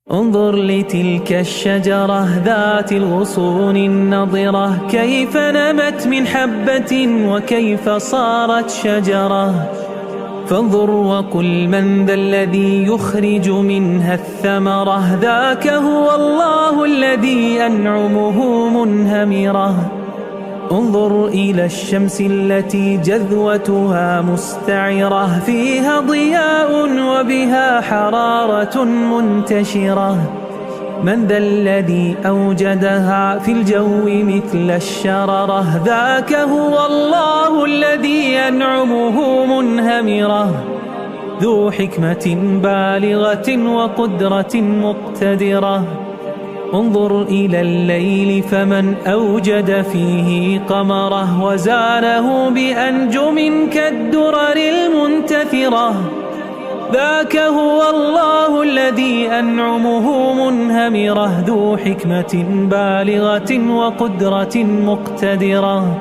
انظر لتلك الشجرة ذات الغصون النضرة، كيف نمت من حبة وكيف صارت شجرة. فانظر وقل من ذا الذي يخرج منها الثمرة، ذاك هو الله الذي أنعمه منهمرة. انظر إلى الشمس التي جذوتها مستعرة، فيها ضياء وبها حرارة منتشرة. من ذا الذي أوجدها في الجو مثل الشررة، ذاك هو الله الذي أنعمه منهمرة. ذو حكمة بالغة وقدرة مقتدرة. انظر إلى الليل فمن أوجد فيه قمره، وزانه بأنجم كالدرر المنتثرة. ذاك هو الله الذي أنعمه منهمرة. ذو حكمة بالغة وقدرة مقتدرة.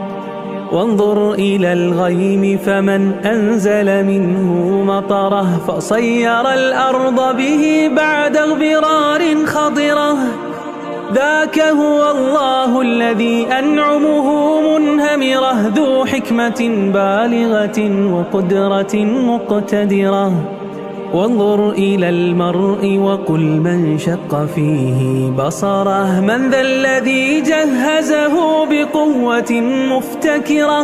وانظر إلى الغيم فمن أنزل منه مطره، فصير الأرض به بعد اغبرار خضرة. ذاك هو الله الذي أنعمه منهمرة. ذو حكمة بالغة وقدرة مقتدرة. وانظر إلى المرء وقل من شق فيه بصره، من ذا الذي جهزه بقوة مفتكرة.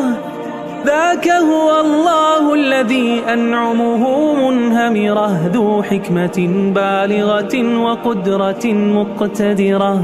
ذاك هو الله الذي أنعمه منهمرة. ذو حكمة بالغة وقدرة مقتدرة.